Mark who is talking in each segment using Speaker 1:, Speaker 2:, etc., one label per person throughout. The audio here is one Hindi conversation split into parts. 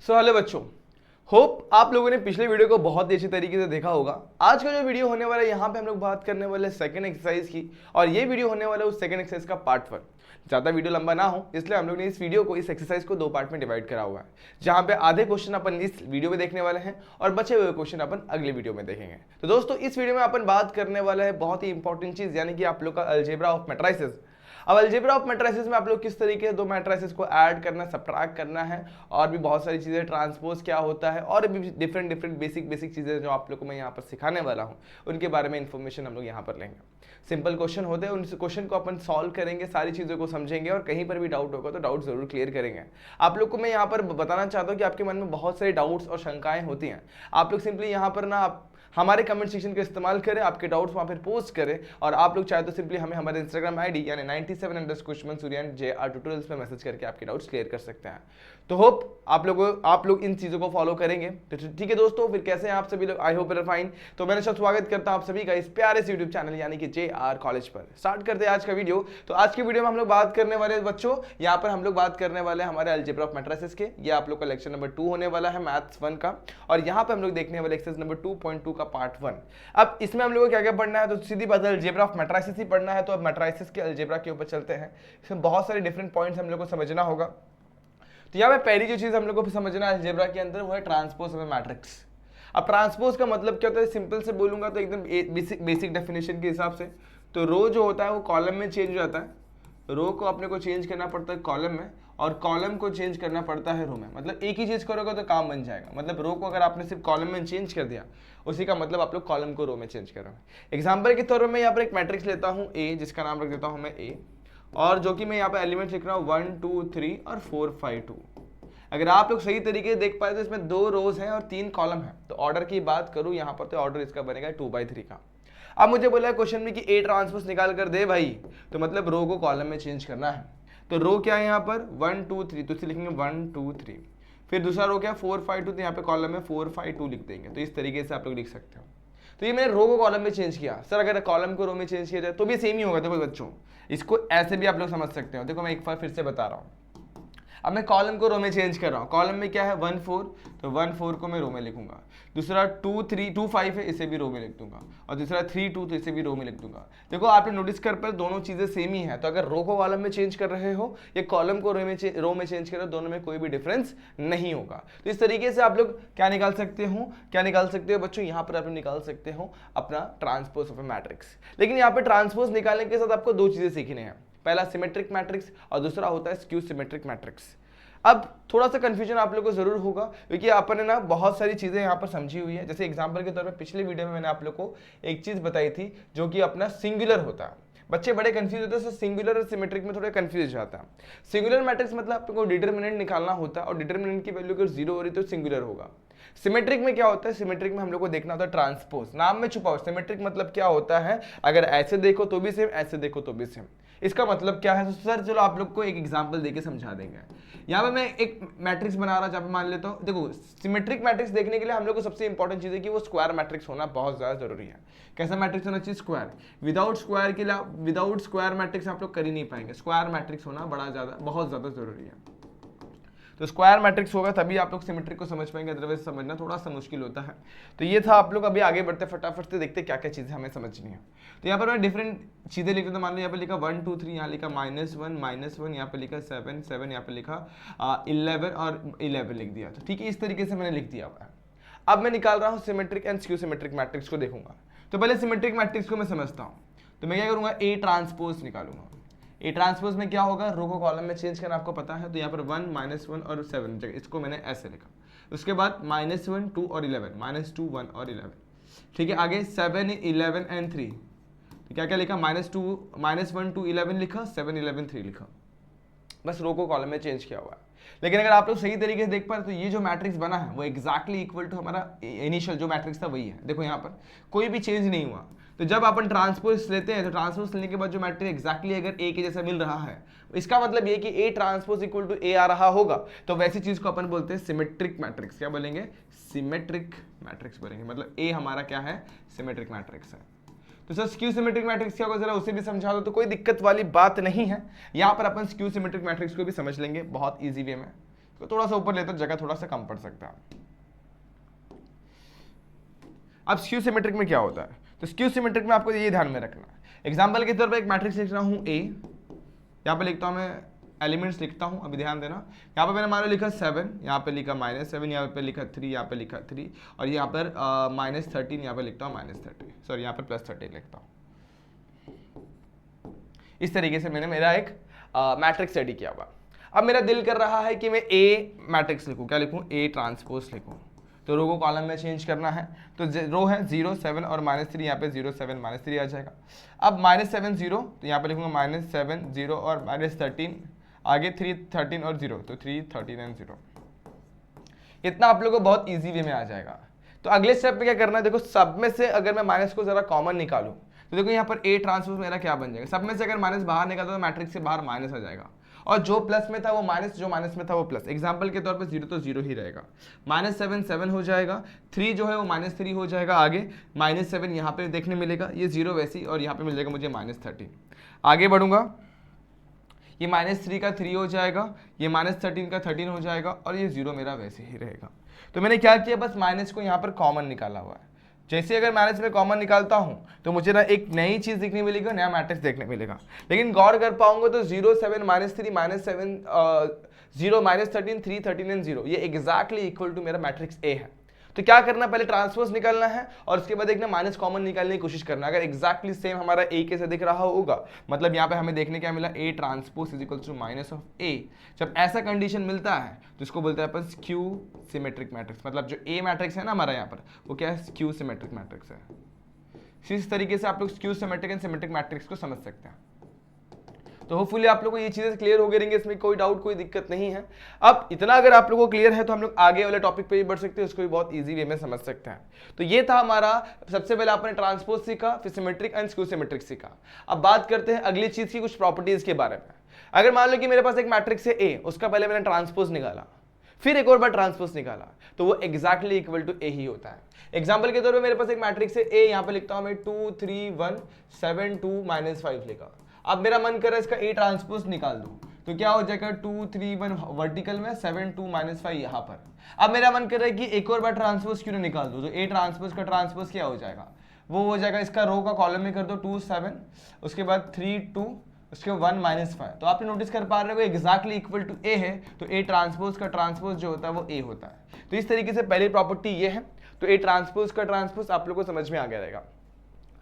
Speaker 1: हेलो बच्चों, होप आप लोगों ने पिछले वीडियो को बहुत ही अच्छी तरीके से देखा होगा। आज का जो वीडियो होने वाला है यहाँ पे हम लोग बात करने वाले सेकंड एक्सरसाइज की, और ये वीडियो होने वाला है उस सेकंड एक्सरसाइज का पार्ट 1। ज़्यादा वीडियो लंबा ना हो इसलिए हम लोग ने इस वीडियो को, इस एक्सरसाइज को 2 पार्ट में डिवाइड करा हुआ है, जहाँ पे आधे क्वेश्चन अपन इस वीडियो में देखने वाले हैं और बचे हुए क्वेश्चन अपन अगले वीडियो में देखेंगे। तो दोस्तों, इस वीडियो में अपन बात करने वाला है बहुत ही इंपॉर्टेंट चीज़, यानी कि आप लोग का अलजेब्रा ऑफ मैट्रिसेस। अब अलजेब्रा ऑफ मैट्रिसेस में आप लोग किस तरीके से दो मैट्रिसेस को ऐड करना, सब्ट्रैक्ट करना है, और भी बहुत सारी चीज़ें, ट्रांसपोज क्या होता है, और भी डिफरेंट डिफरेंट बेसिक चीज़ें जो आप लोग को मैं यहाँ पर सिखाने वाला हूँ, उनके बारे में इन्फॉर्मेशन हम लोग यहाँ पर लेंगे। सिंपल क्वेश्चन होते हैं, उन क्वेश्चन को अपन सॉल्व करेंगे, सारी चीज़ों को समझेंगे, और कहीं पर भी डाउट होगा तो डाउट जरूर क्लियर करेंगे। आप लोग को मैं यहाँ पर बताना चाहता हूँ कि आपके मन में बहुत सारे डाउट्स और शंकाएं होती हैं। आप लोग सिंपली यहाँ पर ना हमारे कमेंट सेक्शन का इस्तेमाल करें, आपके डाउट्स वहाँ पर पोस्ट करें, और आप लोग चाहे तो सिंपली हमें हमारे इंस्टाग्राम आईडी यानी 97_Mansuryan JR Tutorials पे मैसेज करके आपके डाउट्स क्लियर कर सकते हैं। तो होप आप लोग इन चीज़ों को फॉलो करेंगे। तो ठीक है दोस्तों, फिर कैसे हैं आप सभी लोग? I hope you are fine. तो मैंने सब स्वागत करता हूं आप सभी का इस प्यारे से यूट्यूब चैनल यानी कि JR कॉलेज पर। स्टार्ट करते हैं आज का वीडियो। तो आज की वीडियो में हम लोग बात करने वाले बच्चों, यहाँ पर हम लोग बात करने वाले हमारे अलजेब्रा ऑफ मैट्रिसेस के। ये आप लोग का लेक्चर नंबर 2 होने वाला है, मैथ्स 1 का, और यहाँ पर हम लोग देखने वाले एक्सरसाइज नंबर 2.2 का पार्ट 1। अब इसमें हम लोग को क्या क्या पढ़ना है, तो सीधी बात है अलजेब्रा ऑफ मैट्रिसेस ही पढ़ना है। तो अब मैट्रिसेस के अलजेब्रा के ऊपर चलते हैं। इसमें बहुत सारे डिफरेंट पॉइंट्स हम लोग को समझना होगा। तो यहाँ पे पहली जो चीज हम लोग को समझना है अलजेब्रा के अंदर, वो है ट्रांसपोज ऑफ मैट्रिक्स। अब ट्रांसपोज का मतलब क्या होता है, सिंपल से बोलूंगा तो एकदम बेसिक डेफिनेशन के हिसाब से, तो रो जो होता है वो कॉलम में चेंज हो जाता है। रो को अपने को चेंज करना पड़ता है कॉलम में, और कॉलम को चेंज करना पड़ता है रो में। मतलब एक ही चीज करोगे तो काम बन जाएगा। मतलब रो को अगर आपने सिर्फ कॉलम में चेंज कर दिया, उसी का मतलब आप लोग कॉलम को रो में चेंज कर रहे हो। एग्जाम्पल के तौर पर मैं यहाँ पर एक मैट्रिक्स लेता हूँ ए, जिसका नाम रख देता हूँ मैं ए, और जो कि मैं यहाँ पे एलिमेंट लिख रहा हूँ 1 2 3 और 4 5 2। अगर आप लोग सही तरीके से देख पाए तो इसमें 2 रोज हैं और 3 कॉलम है। तो ऑर्डर की बात करूं यहाँ पर, तो ऑर्डर इसका बनेगा 2/3 का। अब मुझे बोला है क्वेश्चन में कि ए ट्रांसपोज निकाल कर दे भाई, तो मतलब रो को कॉलम में चेंज करना है। तो रो क्या है यहाँ पर 1 2 3, तो इसे लिखेंगे 1 2 3। फिर दूसरा रो क्या 4 5 2, तो यहाँ पे कॉलम में 4 5 2 लिख देंगे। तो इस तरीके से आप लोग लिख सकते हो। तो ये मैंने रो को कॉलम में चेंज किया। सर अगर कॉलम को रो में चेंज किया जाए तो भी सेम ही होगा। देखो बच्चों, इसको ऐसे भी आप लोग समझ सकते हो। देखो मैं एक बार फिर से बता रहा हूँ। अब मैं कॉलम को रो में चेंज कर रहा हूँ। कॉलम में क्या है 1 4, तो 1 4 को मैं रो में लिखूंगा। दूसरा 2 3 2 5 है, इसे भी रो में लिख दूंगा। और दूसरा 3 2, तो इसे भी रो में लिख दूंगा। देखो आपने नोटिस कर पर दोनों चीजें सेम ही है। तो अगर रो को कॉलम में चेंज कर रहे हो या कॉलम को रो में चेंज कर रहे हो, दोनों में कोई भी डिफरेंस नहीं होगा। तो इस तरीके से आप लोग क्या निकाल सकते हो बच्चों, यहाँ पर आप निकाल सकते हो अपना ट्रांसपोज ऑफ ए मैट्रिक्स। लेकिन यहाँ पे ट्रांसपोज निकालने के साथ आपको 2 चीजें सीखनी है। पहला सिमेट्रिक मैट्रिक्स और दूसरा होता है स्क्यू सिमेट्रिक मैट्रिक्स। अब थोड़ा सा कंफ्यूजन आप लोगों को जरूर होगा, क्योंकि आपने ना बहुत सारी चीजें यहाँ पर समझी हुई है। जैसे एग्जांपल के तौर पे पिछले वीडियो में मैंने आप लोग को एक चीज बताई थी, जो कि अपना सिंगुलर होता है। बच्चे बड़े कंफ्यूज होते हैं, सिंगुलर और सिमेट्रिक में थोड़े कंफ्यूज हो जाता है। सिंगुलर मैट्रिक्स मतलब आपको डिटरमिनेंट निकालना होता है, और डिटरमिनेंट की वैल्यू अगर 0 हो रही तो सिंगुलर होगा। सिमेट्रिक में क्या होता है, सिमेट्रिक में हम लोग को देखना होता है ट्रांसपोज। नाम में छुपा हो। सिमेट्रिक मतलब क्या होता है, अगर ऐसे देखो तो भी सेम, ऐसे देखो तो भी सेम। इसका मतलब क्या है? तो सर चलो आप लोग को एक एग्जांपल देके समझा देंगे। यहाँ पे मैं एक मैट्रिक्स बना रहा, जहाँ पे मान लेता हूँ, देखो सिमेट्रिक मैट्रिक्स देखने के लिए हम लोग को सबसे इंपॉर्टेंट चीज है कि वो स्क्वायर मैट्रिक्स होना बहुत ज्यादा जरूरी है। कैसा मैट्रिक्स होना चाहिए? स्क्वायर। विदाउट स्क्वायर मैट्रिक्स आप लोग कर ही नहीं पाएंगे। स्क्वायर मैट्रिक्स होना बहुत ज्यादा जरूरी है। तो स्क्वायर मैट्रिक्स होगा तभी आप लोग सिमेट्रिक को समझ पाएंगे, अदरवाइज समझना थोड़ा सा मुश्किल होता है। तो ये था। आप लोग अभी आगे बढ़ते फटाफट से देखते क्या क्या चीजें हमें समझनी है। तो यहाँ पर मैं डिफरेंट चीजें लिखता हूँ। मान लो यहाँ पे लिखा 1 2 3, यहाँ लिखा -1, यहाँ पे लिखा 7 7, यहाँ पे लिखा 11 और 11 लिख दिया। तो ठीक है, इस तरीके से मैंने लिख दिया हुआ है। अब मैं निकाल रहा हूँ symmetric and skew symmetric matrix को देखूंगा। तो पहले सिमेट्रिक मैट्रिक्स को मैं समझता हूँ। तो मैं क्या करूंगा, ए ट्रांसपोज निकालूंगा। ए ट्रांसपोज में क्या होगा, रो को कॉलम में चेंज करना आपको पता है। तो यहाँ पर 1 -1 और 7 जगह इसको मैंने ऐसे लिखा। उसके बाद -1 2 और 11, -2 1 और 11। ठीक है, आगे 7 11 एंड 3। तो क्या क्या लिखा, -1 2 11 लिखा, 7 11 3 लिखा। बस रो को कॉलम में चेंज किया हुआ है। लेकिन अगर आप लोग सही तरीके से देख पाए तो ये जो मैट्रिक्स बना है वो एग्जैक्टली इक्वल टू हमारा इनिशियल जो मैट्रिक्स था वही है। देखो यहाँ पर कोई भी चेंज नहीं हुआ। तो जब अपन ट्रांसपोज लेते हैं, तो ट्रांसपोज लेने के बाद जो मैट्रिक्स एग्जैक्टली अगर ए के जैसा मिल रहा है, इसका मतलब ये कि ए ट्रांसपोज इक्वल टू ए आ रहा होगा। तो वैसी चीज को अपन बोलते हैं सिमेट्रिक मैट्रिक्स। क्या बोलेंगे? सिमेट्रिक मैट्रिक्स बोलेंगे। मतलब ए हमारा क्या है? सिमेट्रिक मैट्रिक्स है। तो सर स्क्यू सिमेट्रिक मैट्रिक्स क्या होगा, जरा उसे भी समझा दो। तो कोई दिक्कत वाली बात नहीं है। यहाँ पर अपन स्क्यू सिमेट्रिक मैट्रिक्स को भी समझ लेंगे बहुत ईजी वे में। तो थोड़ा सा ऊपर लेते तो जगह थोड़ा सा कम पड़ सकता है। अब स्क्यू सिमेट्रिक में क्या होता है, तो स्क्यू सिमेट्रिक में आपको ये ध्यान में रखना है। एग्जाम्पल के तौर पर एक मैट्रिक्स लिख रहा हूँ ए, यहाँ पे लिखता हूँ मैं एलिमेंट्स लिखता हूँ, अभी ध्यान देना। यहाँ पे मैंने मान लो लिखा 7, यहाँ पे लिखा -7, यहाँ पे लिखा 3, यहाँ पे लिखा 3, और यहाँ पर -13, यहाँ पे लिखता हूँ -30, सॉरी यहाँ पे +13 लिखता हूँ। इस तरीके से मैंने मेरा एक मैट्रिक्स रेडी किया हुआ। अब मेरा दिल कर रहा है कि मैं ए मैट्रिक्स लिखूँ, क्या लिखूँ, ए ट्रांसपोज लिखूँ। तो रो को कॉलम में चेंज करना है, तो रो है 0 7 और -3, यहाँ पे 0 7 -3 आ जाएगा। अब -7 0, तो यहाँ पे लिखूंगा -7 0 और -13, आगे 3 13 और 0, तो 3 13 एंड 0। इतना आप लोगों को बहुत इजी वे में आ जाएगा। तो अगले स्टेप पे क्या करना है, देखो सब में से अगर मैं माइनस को जरा कॉमन निकालूं तो देखो यहाँ पर ए ट्रांसपोज मेरा क्या बन जाएगा, सब में से अगर माइनस बाहर निकालता तो मैट्रिक्स से बाहर माइनस आ जाएगा, और जो प्लस में था वो माइनस, जो माइनस में था वो प्लस। एग्जांपल के तौर पे 0 तो 0 ही रहेगा, -7 7 हो जाएगा, 3 जो है वो -3 हो जाएगा, आगे -7 यहाँ पे देखने मिलेगा, ये 0 वैसी, और यहाँ पे मिल जाएगा मुझे -13। आगे बढ़ूंगा, ये -3 का 3 हो जाएगा, ये -13 का 13 हो जाएगा, और ये 0 मेरा वैसे ही रहेगा। तो मैंने क्या किया, बस माइनस को यहाँ पर कॉमन निकाला हुआ है। जैसे अगर माइनस में कॉमन निकालता हूं तो मुझे ना एक नई चीज देखने मिलेगी, नया मैट्रिक्स देखने मिलेगा। लेकिन गौर कर पाऊंगा तो 0 7 -3 -7 0 -13 3 13 एंड 0 ये एग्जैक्टली इक्वल टू मेरा मैट्रिक्स ए है। तो क्या करना, पहले ट्रांसपोज निकालना है और उसके बाद एक ना माइनस कॉमन निकालने की कोशिश करना। अगर एग्जैक्टली सेम हमारा ए के से दिख रहा होगा, मतलब यहाँ पे हमें देखने क्या मिला, A transpose is equal to minus of A. जब ऐसा कंडीशन मिलता है तो इसको बोलते हैं अपन स्क्यू सिमेट्रिक मैट्रिक्स। मतलब जो ए मैट्रिक्स है ना हमारा यहाँ पर, वो क्या है, स्क्यू सिमेट्रिक मैट्रिक्स है। इस तरीके से आप लोग skew symmetric and symmetric matrix को समझ सकते हैं। तो होपफुली आप लोगों को ये चीजें क्लियर हो गई रहेंगी, इसमें कोई डाउट कोई दिक्कत नहीं है। अब इतना अगर आप लोगों को क्लियर है तो हम लोग आगे वाले टॉपिक पे भी बढ़ सकते हैं, उसको भी बहुत इजी वे में समझ सकते हैं। तो ये था हमारा, सबसे पहले आपने ट्रांसपोज सीखा, फिर सिमेट्रिक एंड स्क्यू सिमेट्रिक सीखा। अब बात करते हैं अगली चीज की, कुछ प्रॉपर्टीज के बारे में। अगर मान लो कि मेरे पास एक मैट्रिक्स है ए, उसका पहले मैंने ट्रांसपोज निकाला, फिर एक और बार ट्रांसपोज निकाला, तो वो एग्जैक्टली इक्वल टू ए ही होता है। एग्जांपल के तौर पे मेरे पास एक मैट्रिक्स है ए, यहाँ पे लिखता हूं मैं 2 3 1 7 2 -5 लिखा। अब मेरा मन कर रहा है इसका ए ट्रांसपोज निकाल दूं, तो क्या हो जाएगा 2 3 1 वर्टिकल में 7 2 -5 यहाँ पर। अब मेरा मन कर रहा है कि एक और बार ट्रांसपोज क्यों ना निकाल दूं, तो ए ट्रांसपोज का ट्रांसपोज क्या हो जाएगा, वो हो जाएगा इसका रो का कॉलम में कर दो 2 7, उसके बाद 3 2, उसके 1 -5। तो आपने नोटिस कर पा रहे हो एग्जैक्टली इक्वल टू ए है, तो ए ट्रांसपोज का ट्रांसपोज जो होता है वो ए होता है। तो इस तरीके से पहली प्रॉपर्टी ये है। तो ए ट्रांसपोज का ट्रांसपोज आप लोगों को समझ में आ गया रहेगा।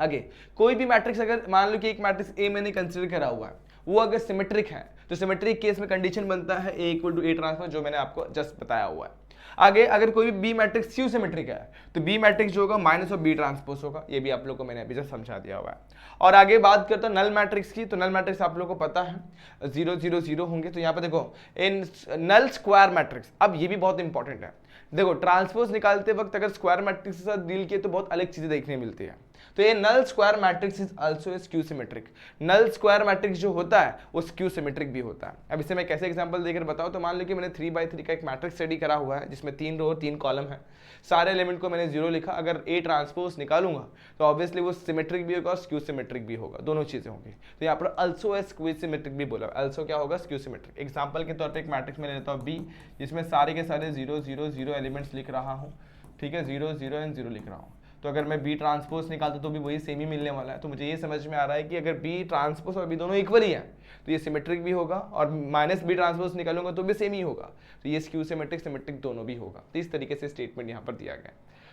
Speaker 1: आगे कोई भी मैट्रिक्स, अगर मान लो कि एक मैट्रिक्स ए मैंने कंसीडर करा हुआ है, वो अगर सिमेट्रिक है तो सिमेट्रिक केस में कंडीशन बनता है ए इक्वल टू ए ट्रांसपोज, जो मैंने आपको जस्ट बताया हुआ है। आगे अगर कोई भी बी मैट्रिक्स स्क्यू सिमेट्रिक है तो बी मैट्रिक्स जो होगा माइनस ऑफ बी ट्रांसपोज होगा, ये भी आप लोगों को मैंने अभी जस्ट समझा दिया हुआ है। और आगे बात करता हूं नल मैट्रिक्स की, तो नल मैट्रिक्स आप लोगों को पता है 0 0 0 होंगे। तो यहाँ पे देखो इन नल स्क्वायर मैट्रिक्स, अब ये भी बहुत इंपॉर्टेंट है। देखो ट्रांसपोज निकालते वक्त अगर स्क्वायर मैट्रिक्स के साथ डील किए तो बहुत अलग चीजें देखने मिलती है। तो ये null square matrix is also skew symmetric. Null square matrix जो होता है वो स्क्यू सिमेट्रिक भी होता है। अब इसे मैं कैसे एग्जांपल देकर बताऊं, तो मान लो कि मैंने 3x3 का एक मैट्रिक्स स्टडी करा हुआ है जिसमें 3 रो 3 कॉलम है, सारे एलिमेंट को मैंने 0 लिखा। अगर ए ट्रांसपोज निकालूंगा तो ऑब्वियसली वो सिमेट्रिक भी होगा और स्क्यू सिमेट्रिक भी होगा, दोनों चीजें होंगी। तो यहाँ पर अल्सो स्क्यू सिमेट्रिक भी बोला, अल्सो क्या होगा, स्क्यू सिमेट्रिक। एग्जांपल के तौर पे एक मैट्रिक्स में लेता हूँ बी, जिसमें सारे के सारे 0 0 0 एलिमेंट्स लिख रहा हूँ, ठीक है, 0 0 एंड 0 लिख रहा हूँ। तो अगर मैं बी ट्रांसपोज निकालता तो भी वही सेम ही मिलने वाला है। तो मुझे ये समझ में आ रहा है कि अगर बी ट्रांसपोज और बी दोनों इक्वल ही है तो ये सिमेट्रिक भी होगा, और माइनस बी ट्रांसपोज निकालूंगा तो भी सेम ही होगा, तो ये स्क्यू सिमेट्रिक सिमेट्रिक दोनों भी होगा। तो इस तरीके से स्टेटमेंट यहाँ पर दिया गया।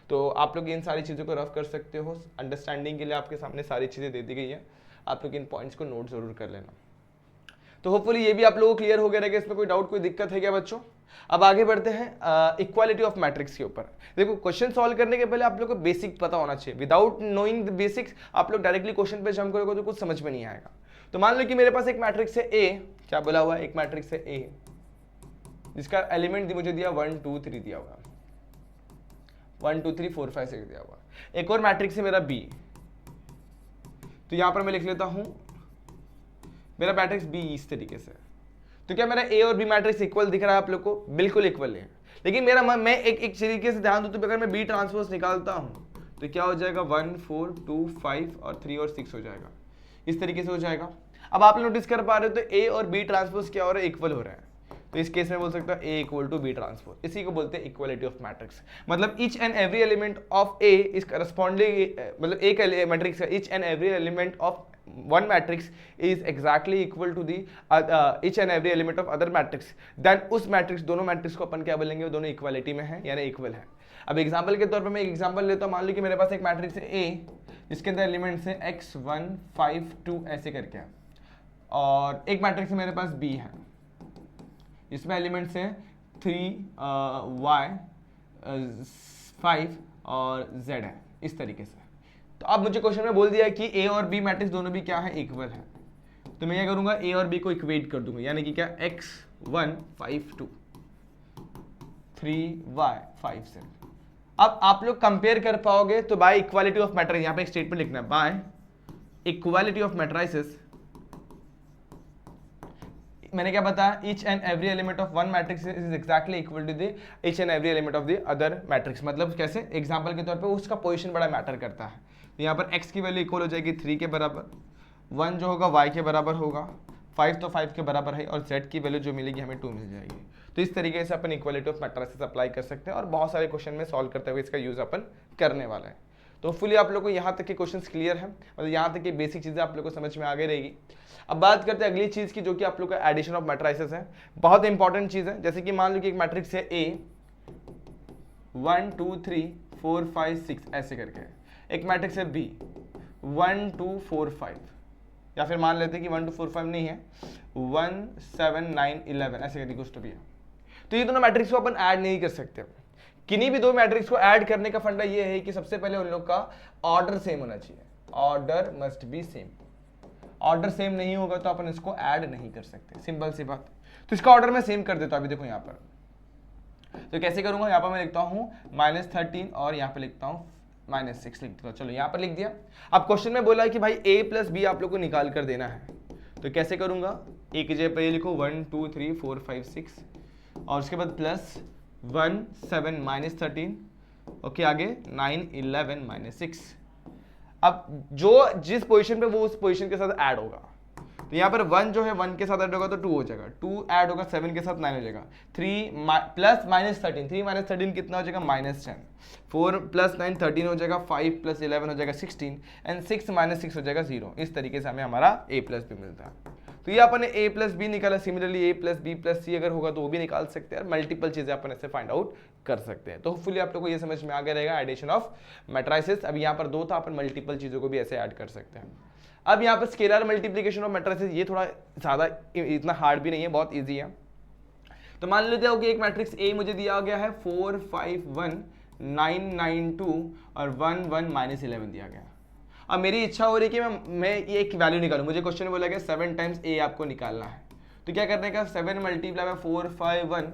Speaker 1: तो आप लोग इन सारी चीज़ों को रफ कर सकते हो, अंडरस्टैंडिंग के लिए आपके सामने सारी चीज़ें दे दी गई है, आप लोग इन पॉइंट्स को नोट जरूर कर लेना। तो होपफुली ये भी आप लोगों को क्लियर हो गया रहेगा, इसमें कोई डाउट कोई दिक्कत है क्या बच्चों। अब आगे बढ़ते हैं इक्वालिटी ऑफ मैट्रिक्स के ऊपर। देखो क्वेश्चन सॉल्व करने के पहले आप लोग को बेसिक पता होना चाहिए। विदाउट नोइंग द बेसिक्स आप लोग डायरेक्टली क्वेश्चन पे जंप करोगे तो कुछ समझ में नहीं आएगा। तो मान लो कि मेरे पास एक मैट्रिक्स है ए, क्या बोला हुआ है, एक मैट्रिक्स है ए जिसका एलिमेंट मुझे दिया 1 2 3 दिया हुआ, 1 2 3 4 5 6 दिया हुआ। एक और मैट्रिक्स है मेरा बी, तो यहां पर मैं लिख लेता हूं मेरा मैट्रिक्स बी इस तरीके से। तो क्या मेरा ए और बी मैट्रिक्स इक्वल दिख रहा है आप लोग को, बिल्कुल इक्वल है। लेकिन मेरा मैं एक तरीके से ध्यान दूं तो अगर मैं बी ट्रांसपोज निकालता हूं तो क्या हो जाएगा 1 4 2 5 और 3 और 6 हो जाएगा, इस तरीके से हो जाएगा। अब आप नोटिस कर पा रहे हो तो ए और बी ट्रांसपोज क्या हो रहा है, इक्वल हो रहा है। तो इस केस में बोल सकता हूँ A equal to B transpose, इसी को बोलते हैं इक्वालिटी ऑफ मैट्रिक्स। मतलब each and every element of A is corresponding, मतलब एक मैट्रिक्स का each and every element of one matrix is exactly equal to the each and every element of other matrix, then उस मैट्रिक्स, दोनों मैट्रिक्स को अपन क्या बोलेंगे, वो दोनों इक्वालिटी में है यानी इक्वल है। अब एग्जांपल के तौर पे मैं एक एग्जांपल लेता हूँ, मान लो कि मेरे पास एक मैट्रिक्स है A जिसके अंदर एलिमेंट्स है x 1 5 2 ऐसे करके है, और एक मैट्रिक्स मेरे पास B है जिसमें एलिमेंट्स है 3 y 5 और z है, इस तरीके से। तो अब मुझे क्वेश्चन में बोल दिया है कि A और B मैट्रिक्स दोनों भी क्या है, इक्वल है। तो मैं क्या करूंगा, A और B को इक्वेट कर दूंगा, यानी कि क्या x 1 5 2 3 y 5 7। अब आप लोग कंपेयर कर पाओगे तो बाय इक्वालिटी ऑफ मैट्रिक्स, यहाँ पे एक स्टेटमेंट लिखना है, बाय इक्वालिटी ऑफ मैट्रिसेस, मैंने क्या बताया, each and every element of one matrix is exactly equal to the each and every element of the other matrix. मतलब कैसे, एग्जांपल के तौर पे उसका पोजीशन बड़ा मैटर करता है। तो यहाँ पर x की वैल्यू इक्वल हो जाएगी 3 के बराबर, 1 जो होगा y के बराबर होगा, 5 तो 5 के बराबर है, और z की वैल्यू जो मिलेगी हमें 2 मिल जाएगी। तो इस तरीके से अपन इक्वालिटी ऑफ मैट्रिसेस अप्लाई कर सकते हैं, और बहुत सारे क्वेश्चन में सॉल्व करते हुए इसका यूज अपन करने वाला है। तो फुली आप लोग को यहाँ तक के क्वेश्चंस क्लियर है, मतलब यहाँ तक की बेसिक चीज़ें आप लोग को समझ में आ गई रहेगी। अब बात करते हैं अगली चीज़ की, जो कि आप लोग का एडिशन ऑफ मैट्रिसेस है। बहुत इंपॉर्टेंट चीज़ है, जैसे कि मान लो कि एक मैट्रिक्स है A 1 2 3 4 5 6 ऐसे करके, एक मैट्रिक्स है B 1 2 4 5, या फिर मान लेते हैं कि 1 2 4 5 नहीं है, 1 7 9 11 ऐसे करके कुछ तो भी है। तो ये दोनों मैट्रिक्स को अपन ऐड नहीं कर सकते। किन्हीं भी दो मैट्रिक्स को ऐड करने का फंडा ये है कि सबसे पहले उन लोग का ऑर्डर सेम होना चाहिए, order must be same. Order same नहीं होगा तो अपन इसको ऐड नहीं कर सकते, सिंपल सी बात। तो इसका ऑर्डर मैं सेम कर देता हूं, अभी देखो यहाँ पर। तो कैसे करूंगा, यहाँ पर मैं लिखता हूँ -13 और यहाँ पे लिखता हूँ -6 लिख देता हूँ। चलो यहाँ पर लिख दिया। अब क्वेश्चन में बोला है कि भाई A प्लस बी आप लोग को निकाल कर देना है, तो कैसे करूंगा, A की जगह पर ये लिखो 1 2 3 4 5 6, और उसके बाद प्लस 1 7 -13, ओके, आगे 9 11 -6। अब जो जिस पोजीशन पे वो उस पोजीशन के साथ ऐड होगा। तो यहाँ पर 1 जो है 1 के साथ ऐड होगा तो 2 हो जाएगा, 2 ऐड होगा 7 के साथ 9 हो जाएगा, 3 प्लस -13, 3 -13 कितना हो जाएगा -10, 4 प्लस 9 13 हो जाएगा, 5 प्लस 11 हो जाएगा 16, एंड 6 -6 हो जाएगा 0। इस तरीके से हमें हमारा A प्लस बी मिलता है। तो ये अपन ने A प्लस बी निकाला, similarly A plus B plus C अगर होगा तो वो भी निकाल सकते हैं, मल्टीपल चीजें अपन ऐसे फाइंड आउट कर सकते हैं। तो होपफुली आप लोगों को ये समझ में आ गया रहेगा एडिशन ऑफ मैट्रिसेस। अब यहाँ पर 2 था, अपन मल्टीपल चीजों को भी ऐसे ऐड कर सकते हैं। अब यहाँ पर स्केलर मल्टीप्लिकेशन ऑफ मैट्रिसेस, ये थोड़ा ज्यादा इतना हार्ड भी नहीं है, बहुत ईजी है। तो मान लेते हो कि एक मैट्रिक्स A मुझे दिया गया है 4 5 1 9 9 2 और 1 1 -11 दिया गया। अब मेरी इच्छा हो रही है कि मैं ये एक वैल्यू निकालूं। मुझे क्वेश्चन में बोला गया 7 टाइम्स A आपको निकालना है। तो क्या करने का, 7 मल्टीप्लाई बाय 4 5 1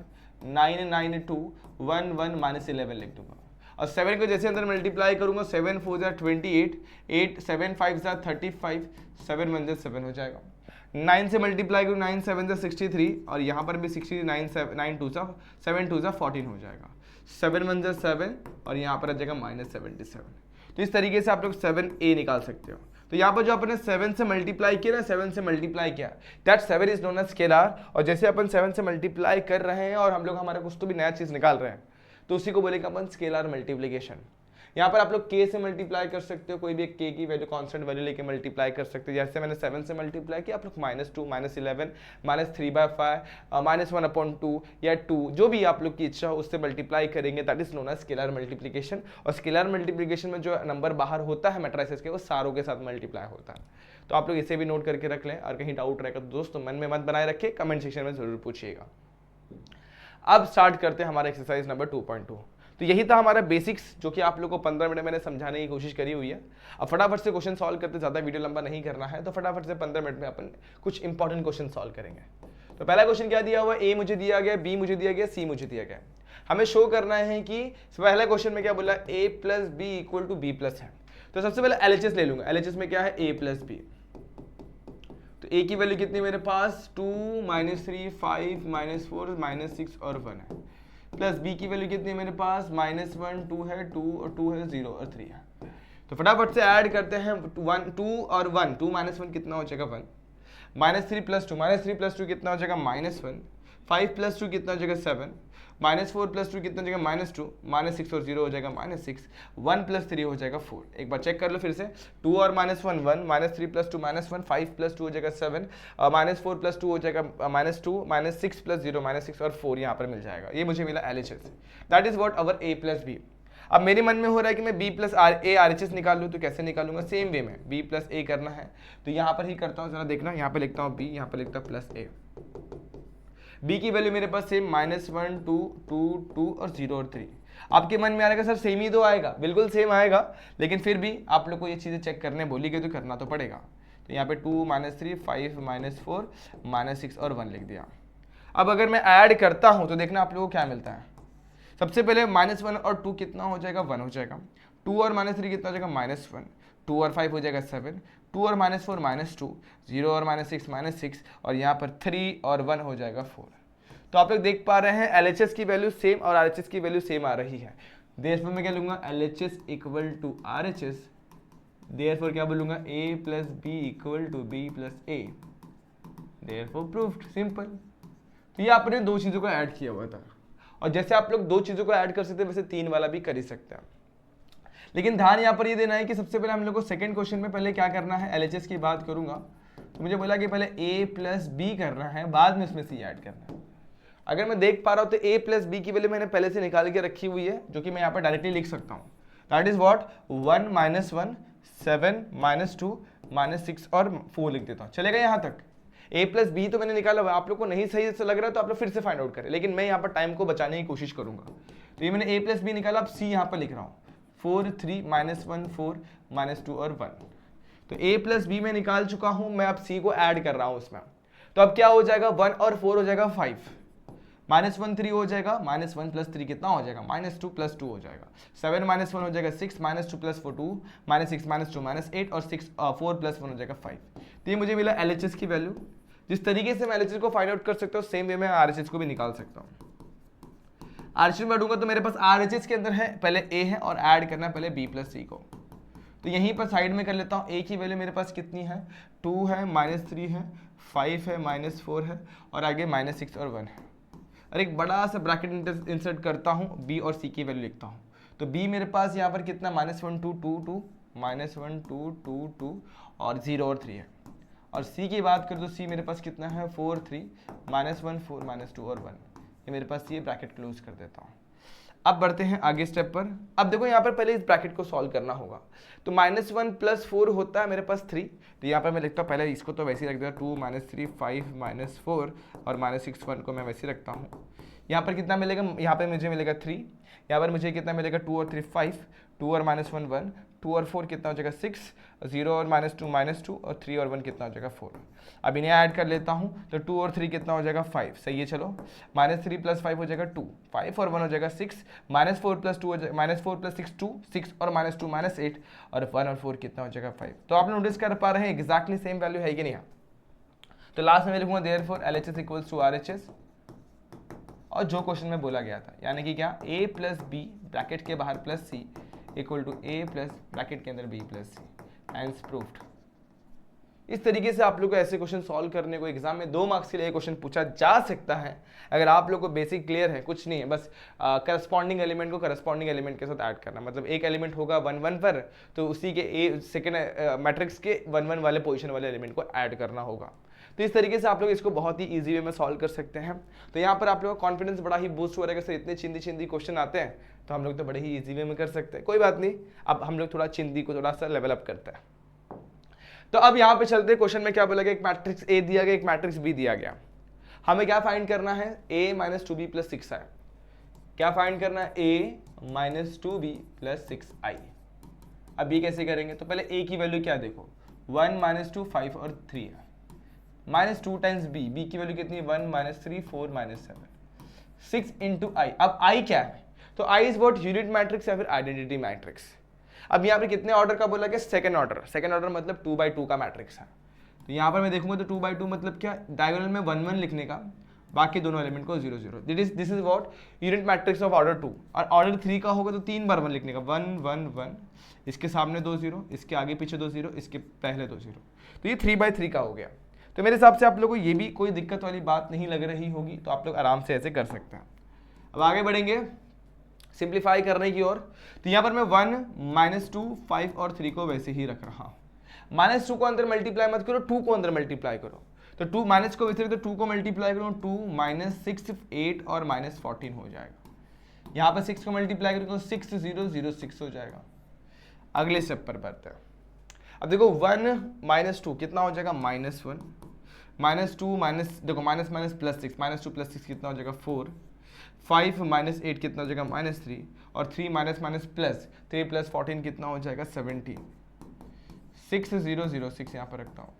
Speaker 1: 9 9 2 1 1 -11 लिख दूंगा, और 7 को जैसे अंदर मल्टीप्लाई करूंगा, 7 4 जा 28, 8 7 5 जा 35, 7 1 जा 7 हो जाएगा। 9 से मल्टीप्लाई करूँ, 9 7 जा 63, और यहाँ पर भी 69 9 2 जा 7 2 जा 14 हो जाएगा, 7 1 जा 7, और यहाँ पर आ जाएगा -77। तो इस तरीके से आप लोग 7A निकाल सकते हो। तो यहाँ पर जो अपने 7 से मल्टीप्लाई किया ना, 7 से मल्टीप्लाई किया, that 7 is known as scalar. और जैसे अपन 7 से मल्टीप्लाई कर रहे हैं और हम लोग हमारा कुछ तो भी नया चीज निकाल रहे हैं, तो उसी को बोलेगा अपन स्केलर मल्टीप्लिकेशन। यहाँ पर आप लोग K से मल्टीप्लाई कर सकते हो, कोई भी एक K की वैल्यू कांस्टेंट वैल्यू लेके मल्टीप्लाई कर सकते हो। जैसे मैंने 7 से मल्टीप्लाई किया, आप लोग -2 -11 -3/5 -1/2 या 2 जो भी आप लोग की इच्छा हो उससे मल्टीप्लाई करेंगे, that is known as scalar multiplication. और स्केलर मल्टीप्लिकेशन में जो नंबर बाहर होता है मैट्रिसेस के, वो सारों के साथ मल्टीप्लाई होता है। तो आप लोग इसे भी नोट करके रख लें, और कहीं डाउट रहेगा तो दोस्तों मन में मत बनाए रखें, कमेंट सेक्शन में जरूर पूछिएगा। अब स्टार्ट करते हैं हमारा एक्सरसाइज नंबर 2.2। तो यही था हमारा बेसिक्स, जो कि आप लोगों को 15 मिनट मैंने समझाने की कोशिश करी हुई है। अब फटाफट से क्वेश्चन सॉल्व करते, ज़्यादा वीडियो लंबा नहीं करना है, तो फटाफट से 15 मिनट में अपन कुछ इंपॉर्टेंट क्वेश्चन सॉल्व करेंगे। तो पहला क्वेश्चन क्या दिया हुआ है, A मुझे दिया गया, B मुझे दिया गया, C मुझे दिया गया। हमें शो करना है कि पहला क्वेश्चन में क्या बोला, A plus B equal to B plus है। तो सबसे पहले LHS ले लूंगा। LHS में क्या है, A प्लस बी। तो A की वैल्यू कितनी मेरे पास, 2 -3 5 -4 -6 और 1 है, प्लस B की वैल्यू कितनी है मेरे पास, -1 2 है, 2 और 2 है, 0 और 3 है। तो फटाफट से ऐड करते हैं, 1 2 और 1, 2 -1 कितना हो जाएगा 1, -3 + 2 -3 + 2 कितना हो जाएगा -1, 5 प्लस 2 कितना हो जाएगा 7, -4 प्लस 2 कितना हो जाएगा -2, -6 और 0 हो जाएगा -6, 1 प्लस 3 हो जाएगा 4। एक बार चेक कर लो फिर से, 2 और -1 1, -3 प्लस 2 -1, 5 प्लस 2 हो जाएगा 7, -4 प्लस 2 हो जाएगा -2, -6 प्लस 0 -6 और 4 यहाँ पर मिल जाएगा। ये मुझे मिला LHS। That is what our A plus B. अब मेरे मन में हो रहा है कि मैं B प्लस A RHS निकाल लूँ, तो कैसे निकालूंगा? सेम वे में B प्लस A करना है तो यहाँ पर ही करता हूँ, जरा देखना, यहाँ पे लिखता हूँ B, यहाँ पे लिखता हूँ प्लस A। B की वैल्यू मेरे पास सेम -1 2 2 2 और 0 और 3। आपके मन में आ रहेगा सर सेम ही तो आएगा, बिल्कुल सेम आएगा, लेकिन फिर भी आप लोग को ये चीज़ें चेक करने बोली गई तो करना तो पड़ेगा। तो यहाँ पे 2 -3 5 -4 -6 और 1 लिख दिया। अब अगर मैं ऐड करता हूँ तो देखना आप लोगों को क्या मिलता है। सबसे पहले -1 और 2 कितना हो जाएगा? 1 हो जाएगा। 2 और -3 कितना हो जाएगा? -1। 2 और 5 हो जाएगा 7। 2 और -4 -2। 0 और -6 -6 और यहाँ पर 3 और 1 हो जाएगा 4। तो आप लोग देख पा रहे हैं LHS की वैल्यू सेम और RHS की वैल्यू सेम आ रही है। देयरफॉर मैं क्या लूंगा? LHS equal to RHS। Therefore क्या बोलूंगा? A plus B equal to B plus A। Therefore proved, simple. तो ये आपने दो चीजों को ऐड किया हुआ था, और जैसे आप लोग दो चीजों को ऐड कर सकते हैं वैसे तीन वाला भी कर ही सकते हैं। लेकिन ध्यान यहाँ पर ये देना है कि सबसे पहले हम लोग को सेकंड क्वेश्चन में पहले क्या करना है, LHS की बात करूंगा तो मुझे बोला कि पहले A प्लस बी करना है, बाद में उसमें C ऐड करना है। अगर मैं देख पा रहा हूँ तो A प्लस बी की वैल्यू मैंने पहले से निकाल के रखी हुई है, जो कि मैं यहाँ पर डायरेक्टली लिख सकता हूँ। दैट इज वॉट 1 -1 7 -2 -6 और 4 लिख देता हूँ। चलेगा यहाँ तक? A प्लस बी तो मैंने निकाला हुआ, आप लोग को नहीं सही से लग रहा है तो आप लोग फिर से फाइंड आउट करें, लेकिन मैं यहाँ पर टाइम को बचाने की कोशिश करूंगा। तो ये मैंने A प्लस बी निकाला, अब C यहाँ पर लिख रहा हूँ 4 3 -1 4 -2 और 1। तो A प्लस बी में निकाल चुका हूँ मैं, अब C को ऐड कर रहा हूँ उसमें। तो अब क्या हो जाएगा? 1 और 4 हो जाएगा 5, -1 3 हो जाएगा, -1 प्लस 3 कितना हो जाएगा? -2 प्लस 2 हो जाएगा। 7 -1 हो जाएगा 6, -2 प्लस 4 2, -6 -2 -8 और 4 प्लस 1 हो जाएगा 5। तो ये मुझे मिला LHS की वैल्यू। जिस तरीके से मैं LHS को फाइंड आउट कर सकता हूँ सेम वे में RHS को भी निकाल सकता हूँ। RHS में बढ़ूंगा तो मेरे पास RHS के अंदर है पहले A है और ऐड करना है पहले B प्लस C को। तो यहीं पर साइड में कर लेता हूँ। A की वैल्यू मेरे पास कितनी है? 2 है, -3 है, 5 है, -4 है और आगे -6 और 1 है। और एक बड़ा सा ब्रैकेट इंसर्ट करता हूँ, B और C की वैल्यू लिखता हूँ। तो B मेरे पास यहाँ पर कितना? -1 2 2 2 -1 2 2 2 और 0 और 3 है। और C की बात करें तो C मेरे पास कितना है? 4 3 -1 4 -2 और 1। ये मेरे पास ये ब्रैकेट क्लोज कर देता हूँ। अब बढ़ते हैं आगे स्टेप पर। अब देखो यहाँ पर पहले इस ब्रैकेट को सॉल्व करना होगा। तो -1 प्लस 4 होता है मेरे पास 3। तो यहाँ पर मैं लिखता हूँ पहले इसको, तो वैसे ही रख देता 2 -3 5 -4 और -6 1 को मैं वैसे रखता हूँ। यहाँ पर कितना मिलेगा? यहाँ पर मुझे मिलेगा 3। यहाँ पर मुझे कितना मिलेगा? 2 और 3 5, 2 और -1 1, 2 और 4 कितना हो जाएगा 6, 0 और -2 और 3 और 1 कितना हो जाएगा 4। अब इन्हें ऐड कर लेता हूँ तो 2 और 3 कितना हो जाएगा 5। सही है, चलो। -3 प्लस 5 हो जाएगा 2, 5 और 1 हो जाएगा 6, -4 प्लस 2 हो जाएगा -4 प्लस 6 2, 6 और -2 -8 और 1 और 4 कितना हो जाएगा 5। तो आप नोटिस कर पा रहे हैं एग्जैक्टली सेम वैल्यू है कि नहीं? तो लास्ट में मैं लिखूंगा therefore LHS equals to RHS और जो क्वेश्चन में बोला गया था, यानी कि क्या? A प्लस बी ब्रैकेट के बाहर plus C equal to A plus bracket के अंदर B plus C। Hence proved. इस तरीके से आप लोग को ऐसे क्वेश्चन सॉल्व करने को एग्जाम में 2 मार्क्स के लिए क्वेश्चन पूछा जा सकता है। अगर आप लोग को बेसिक क्लियर है, कुछ नहीं है, बस करस्पॉन्डिंग एलिमेंट को करस्पॉन्डिंग एलिमेंट के साथ ऐड करना। मतलब एक एलिमेंट होगा 1 1 पर, तो उसी के सेकंड मैट्रिक्स के 1 1 वाले पोजीशन वाले एलिमेंट को ऐड करना होगा। तो इस तरीके से आप लोग इसको बहुत ही इजी वे में सॉल्व कर सकते हैं। तो यहाँ पर आप लोगों का कॉन्फिडेंस बड़ा ही बूस्ट हो रहेगा। सर इतने चिंदी क्वेश्चन आते हैं तो हम लोग तो बड़े ही इजी वे में कर सकते हैं। कोई बात नहीं, अब हम लोग थोड़ा चिंदी को थोड़ा सा लेवल अप करते हैं। तो अब यहाँ पे चलते हैं। क्वेश्चन में क्या बोला गया? एक मैट्रिक्स A दिया गया, एक मैट्रिक्स B दिया गया। हमें क्या फाइंड करना है? A - 2B + 6i। क्या फाइंड करना है? A - 2B + 6i। अब ये कैसे करेंगे? तो पहले A की वैल्यू क्या देखो, 1 - 2 5 और 3 है, -2 टाइम्स B की वैल्यू कितनी? 1 - 3 4 - 7, 6 इंटू i। अब i क्या है? तो i is what? Unit matrix या फिर आइडेंटिटी मैट्रिक्स। अब यहाँ पे कितने ऑर्डर का बोला गया? Second order. सेकंड ऑर्डर मतलब 2 by 2 का मैट्रिक्स है। तो यहाँ पर मैं देखूंगा तो 2 by 2 मतलब क्या? डायगोनल में 1 1 लिखने का, बाकी दोनों एलिमेंट को 0 0। This is what? Unit matrix of order 2। और ऑर्डर 3 का होगा तो 3 बार 1 लिखने का, 1 1 1, इसके सामने 2 0, इसके आगे पीछे 2 0, इसके पहले 2 0। तो ये 3 by 3 का हो गया। तो मेरे हिसाब से आप लोगों को ये भी कोई दिक्कत वाली बात नहीं लग रही होगी, तो आप लोग आराम से ऐसे कर सकते हैं। अब आगे बढ़ेंगे सिंप्लीफाई करने की ओर। तो यहाँ पर मैं 1, -2, 5 और 3 को वैसे ही रख रहा हूँ। -2 को अंदर मल्टीप्लाई मत करो, 2 को अंदर मल्टीप्लाई करो। तो 2 माइनस को वैसे तो 2 को मल्टीप्लाई करो, 2 -6 8 और -14 हो जाएगा। यहाँ पर 6 को मल्टीप्लाई करो तो 6006 हो जाएगा। अगले स्टेप पर बढ़ते हैं। अब देखो 1 -2 कितना हो जाएगा, -1, -2 माइनस देखो माइनस माइनस प्लस 6, -2 + 6 कितना हो जाएगा 4, 5 - 8 कितना हो जाएगा -3, और 3 माइनस माइनस प्लस 3 + 14 कितना हो जाएगा 17, 6006 यहाँ पर रखता हूँ।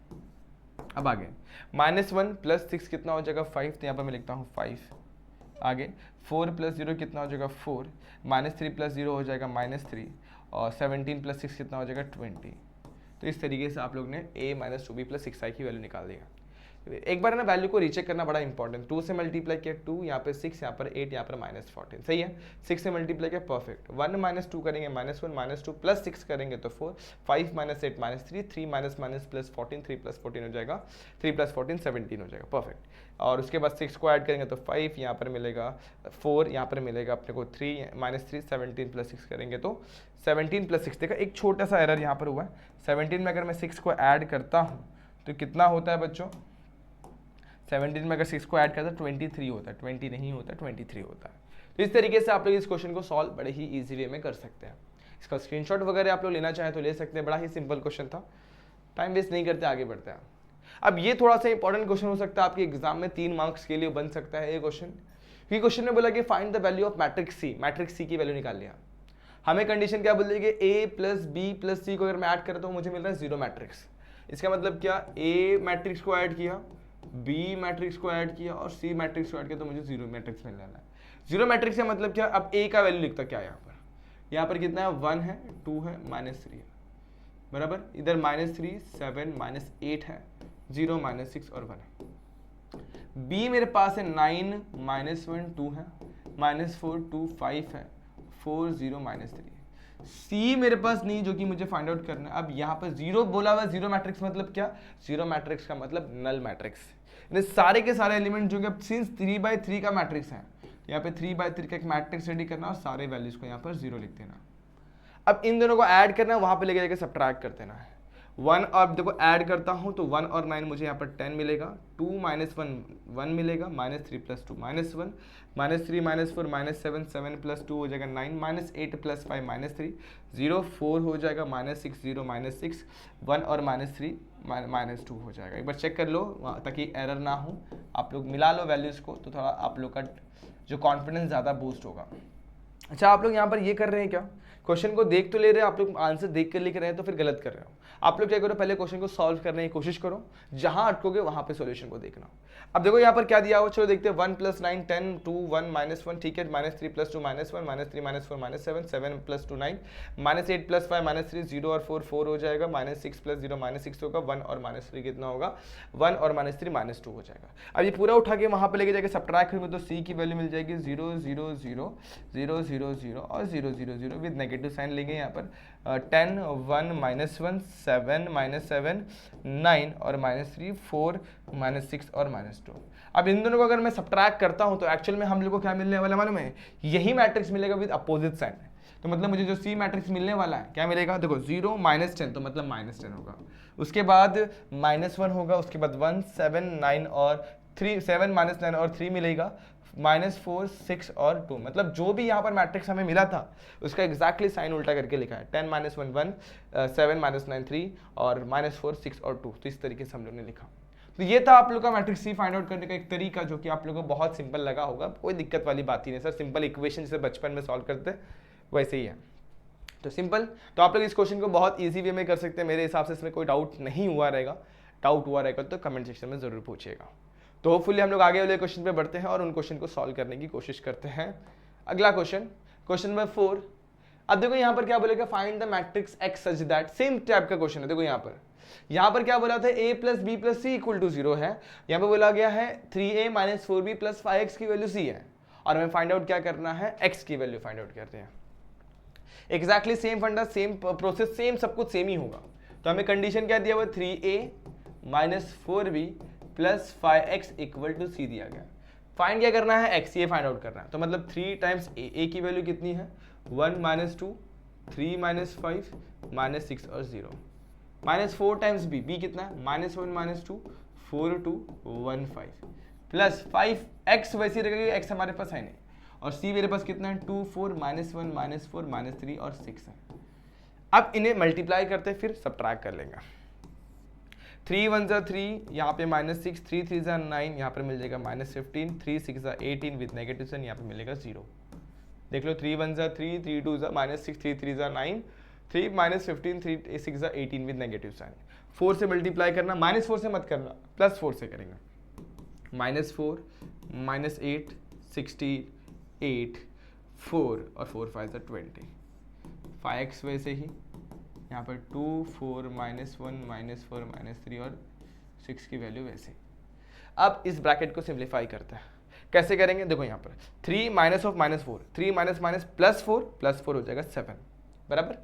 Speaker 1: अब आगे -1 + 6 कितना हो जाएगा 5, तो यहाँ पर मैं लिखता हूँ 5। आगे 4 + 0 कितना हो जाएगा 4, -3 + 0 हो जाएगा -3, और 17 + 6 कितना हो जाएगा 20। तो इस तरीके से आप लोग ने a - 2b + 6i की वैल्यू निकाल दिया। एक बार ना वैल्यू को रीचेक करना बड़ा इंपॉर्टेंट। 2 से मल्टीप्लाई किया 2, यहाँ पे 6, यहाँ पर 8, यहाँ पर -14, सही है। 6 से मल्टीप्लाई किया परफेक्ट। 1 - 2 करेंगे -1 -2 + 6 करेंगे तो 4, 5 - 8 -3, 3 माइनस प्लस 14, 3 + 14 हो जाएगा, 3 + 14 17 हो जाएगा, परफेक्ट। और उसके बाद 6 को ऐड करेंगे तो 5, यहाँ पर मिलेगा 4, यहाँ पर मिलेगा अपने को 3 -3, 17 + 6 करेंगे तो 17 + 6। देखा एक छोटा सा एरर यहाँ पर हुआ है। 17 में अगर मैं 6 को ऐड करता हूँ तो कितना होता है बच्चों, 17 में अगर 6 को ऐड करता है 23 होता है, 20 नहीं होता, 23 होता है। तो इस तरीके से आप लोग इस क्वेश्चन को सॉल्व बड़े ही इजी वे में कर सकते हैं। इसका स्क्रीनशॉट वगैरह आप लोग लेना चाहें तो ले सकते हैं। बड़ा ही सिंपल क्वेश्चन था, टाइम वेस्ट नहीं करते, आगे बढ़ते हैं। अब ये थोड़ा सा इंपॉर्टेंट क्वेश्चन हो सकता है आपके एग्जाम में, 3 मार्क्स के लिए बन सकता है ये क्वेश्चन। क्योंकि क्वेश्चन में बोला कि find the value of matrix C, matrix C की वैल्यू निकाल लिया। हमें कंडीशन क्या बोल रही है कि a + b + c को अगर मैं ऐड करता हूँ मुझे मिल रहा है 0 मैट्रिक्स। इसका मतलब क्या, a मैट्रिक्स को ऐड किया, b मैट्रिक्स को ऐड किया और c मैट्रिक्स को ऐड किया तो मुझे 0 मैट्रिक्स मिल रहा है। 0 मैट्रिक्स का मतलब क्या, अब a का वैल्यू लिखता क्या यहाँ पर कितना है, 1 है, 2 है, -3 है, बराबर। इधर -3, 7, -8 है, 0, -6 और 1 है। b मेरे पास है 9, -1, 2 है, -4, 2, 5 है, 4, 0, -3। C मेरे पास नहीं, जो कि मुझे फाइंड आउट करना है। अब यहाँ पर 0 बोला हुआ, 0 मैट्रिक्स मतलब क्या, 0 मैट्रिक्स का मतलब नल मैट्रिक्स। सारे के सारे एलिमेंट जो कि सिंस 3/3 का मैट्रिक्स है, यहाँ पे 3/3 का एक मैट्रिक्स रेडी करना और सारे वैल्यूज को यहाँ पर 0 लिख देना। अब इन दोनों को ऐड करना है, वहां पे लेके जाके सब्ट्रैक्ट कर देना है। 1 और देखो ऐड करता हूं तो 1 और 9 मुझे यहाँ पर 10 मिलेगा, 2 - 1 1 मिलेगा, -3 + 2 -1, -3 -4 -7 7 + 2 हो जाएगा 9, -8 + 5 -3, 0 4 हो जाएगा, -6 0 -6, 1 और -3 -2 हो जाएगा। एक बार चेक कर लो ताकि एरर ना हो, आप लोग मिला लो वैल्यूज़ को तो थोड़ा आप लोग का जो कॉन्फिडेंस ज़्यादा बूस्ट होगा। अच्छा आप लोग यहाँ पर ये कर रहे हैं क्या, क्वेश्चन को देख तो ले रहे हैं, आप लोग आंसर देख कर लिख रहे हैं तो फिर गलत कर रहे हो। आप लोग क्या करो, पहले क्वेश्चन को सॉल्व करने की कोशिश करो, जहां अटकोगे वहां पे सॉल्यूशन को देखना। अब देखो यहाँ पर क्या दिया हुआ, चलो देखते हैं। 1 + 9 10, 2 1 -1, ठीक है, -3 + 2 -1, -3 -4 -7, 7 + 2 9, -8 + 5 -3, 0 और 4 4 हो जाएगा, -6 + 0 -6 होगा, 1 और -3 कितना होगा, 1 और -3 -2 हो जाएगा। अब ये पूरा उठा के वहां पे लेके जाके सब्ट्रैक्ट करेंगे तो सी की वैल्यू मिल जाएगी 0 0 0 0 0 0 और 0 0 0 विद नेगेटिव साइन लेंगे यहाँ पर 10 1 -1 7 -7 9 और -3 4 -6 और -2। अब इन दोनों को अगर मैं सब्ट्रैक्ट करता हूं तो एक्चुअल में हम लोग को क्या मिलने वाला मालूम है, यही मैट्रिक्स मिलेगा विद अपोजिट साइन। तो मतलब मुझे जो सी मैट्रिक्स मिलने वाला है क्या मिलेगा, देखो 0 -10 तो मतलब -10 होगा, उसके बाद -1 होगा, उसके बाद 1 7 9 और 3 7 -9 और 3 मिलेगा, -4 6 और 2, मतलब जो भी यहाँ पर मैट्रिक्स हमें मिला था उसका एग्जैक्टली साइन उल्टा करके लिखा है। 10 -1 1 7 -9 3 और -4 6 और 2, तो इस तरीके से हम लोग ने लिखा। तो ये था आप लोग का मैट्रिक्स सी फाइंड आउट करने का एक तरीका, जो कि आप लोगों को बहुत सिंपल लगा होगा, कोई दिक्कत वाली बात ही नहीं सर, सिंपल इक्वेशन जैसे बचपन में सॉल्व करते वैसे ही है। तो सिंपल, तो आप लोग इस क्वेश्चन को बहुत ईजी वे में कर सकते हैं। मेरे हिसाब से इसमें कोई डाउट नहीं हुआ रहेगा, डाउट हुआ रहेगा तो कमेंट सेक्शन में जरूर पूछिएगा। तो होपफुली हम लोग आगे वाले क्वेश्चन पे बढ़ते हैं और उन क्वेश्चन को सॉल्व करने की कोशिश करते हैं। अगला क्वेश्चन, क्वेश्चन नंबर 4। अब देखो यहाँ पर क्या बोलेगा, find the matrix x such that, same type का क्वेश्चन है। देखो यहाँ पर क्या बोला था, a + b + c = 0 है, यहाँ पे बोला गया है 3a - 4b + 5x की वैल्यू c है, और हमें फाइंड आउट क्या करना है, x की वैल्यू फाइंड आउट करते हैं। एग्जैक्टली सेम फंडा, सेम प्रोसेस, सेम सब कुछ सेम ही होगा। तो हमें कंडीशन क्या दिया हुआ, 3a minus 4b plus 5x equal to c दिया गया। फाइंड क्या करना है, x ये फाइंड आउट करना है। तो मतलब 3 टाइम्स a की वैल्यू कितनी है, 1 माइनस 2, 3 माइनस 5 माइनस 6 और 0। माइनस 4 टाइम्स b कितना है, माइनस 1 माइनस 2, 4 2 1 5 प्लस 5x वैसे रहेगा, x हमारे पास है नहीं, और c मेरे पास कितना है 2 4 माइनस 1 माइनस 4 माइनस 3 और 6 है। अब इन्हें मल्टीप्लाई करते फिर सब्ट्रैक्ट कर लेंगे। 3 1 ज़ा 3, यहाँ पे माइनस 6, 3 3 ज़ा 9, यहाँ पर मिल जाएगा माइनस 15, 3 6 ज़ा 18 विद नेगेटिव साइन, यहाँ पे मिलेगा 0। देख लो 3 1 ज़ा 3, 3 2 ज़ा माइनस 6, 3 3 ज़ा 9, 3 माइनस 15, 3 6 ज़ा 18 विद नेगेटिव साइन। 4 से मल्टीप्लाई करना, माइनस 4 से मत करना, प्लस 4 से करेंगे। माइनस 4 माइनस 8 16 8 4 और 4 5 ज़ा 20, 5x वैसे ही यहाँ पर 2 4 माइनस 1 माइनस 4 माइनस 3 और 6 की वैल्यू वैसे। अब इस ब्रैकेट को सिंप्लीफाई करते हैं, कैसे करेंगे, देखो यहाँ पर 3 minus of minus 4, 3 minus minus plus 4 हो जाएगा 7 बराबर,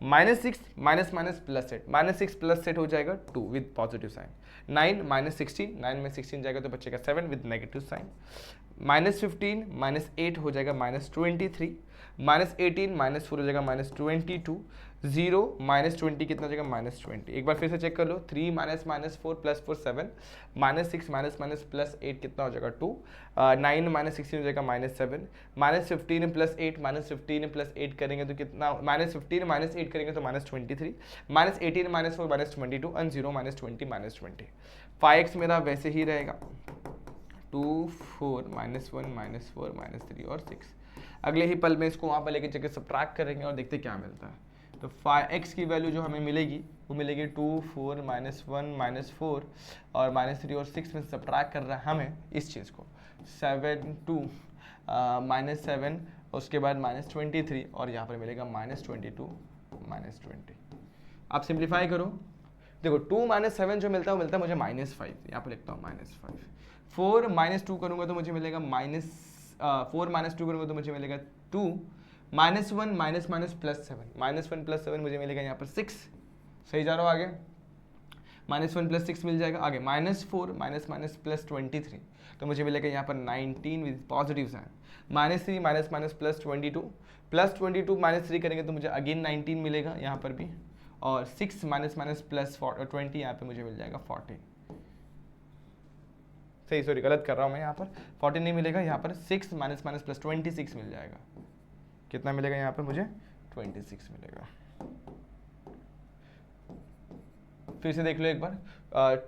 Speaker 1: minus 6 minus minus plus 8, minus 6 plus 8 हो जाएगा 2 विद पॉजिटिव साइन, 9 माइनस 16, 9 में 16 जाएगा तो बचेगा 7 with negative sign, minus 15 minus 8 हो जाएगा माइनस 23, माइनस 18 माइनस 4 हो जाएगा माइनस 22, 0 माइनस 20 कितना हो जाएगा माइनस 20। एक बार फिर से चेक कर लो, 3 minus minus 4 plus 4 7, minus 6 minus minus plus 8 कितना हो जाएगा 2, 9 माइनस 16 हो जाएगा minus 7, minus 15 plus 8, minus 15 plus 8 करेंगे तो कितना, माइनस 15 माइनस 8 करेंगे तो minus 23, minus 18 minus 4 minus 22 and 0 minus 20 minus 20। 5x मेरा वैसे ही रहेगा 2 4 माइनस 1 माइनस 4 माइनस 3 और 6। अगले ही पल में इसको वहाँ पर लेके जाकर सब्ट्रैक्ट करेंगे और देखते क्या मिलता है। तो 5x की वैल्यू जो हमें मिलेगी वो मिलेगी 2 4 माइनस 1 माइनस 4 और माइनस 3 और 6 में सब्ट्रैक्ट कर रहा है हमें इस चीज़ को, 7 2 माइनस 7, उसके बाद माइनस 23 और यहाँ पर मिलेगा माइनस 22 माइनस 20। आप सिंप्लीफाई करो, देखो 2 माइनस 7 जो मिलता है वो मिलता है मुझे माइनस 5, यहाँ पर लिखता हूँ माइनस 5। 4 माइनस 2 करूँगा तो मुझे मिलेगा माइनस 4 माइनस 2 करूँगा तो मुझे मिलेगा 2, minus 1 minus minus plus 7, minus 1 plus 7 मुझे मिलेगा यहाँ पर 6, सही जा रहा हूँ आगे, माइनस 1 प्लस 6 मिल जाएगा। आगे माइनस 4 माइनस माइनस प्लस 23 तो मुझे मिलेगा यहाँ पर 19 with positive sign, minus 3 minus minus plus 22, plus 22 minus 3 करेंगे तो मुझे अगेन 19 मिलेगा यहाँ पर भी, और 6 माइनस माइनस प्लस 20 यहाँ पर मुझे मिल जाएगा 40, सही सॉरी गलत कर रहा हूँ मैं, यहाँ पर 40 नहीं मिलेगा, यहाँ पर 6 माइनस माइनस प्लस 26 मिल जाएगा। कितना मिलेगा यहाँ पर मुझे 26 मिलेगा। फिर से देख लो एक बार,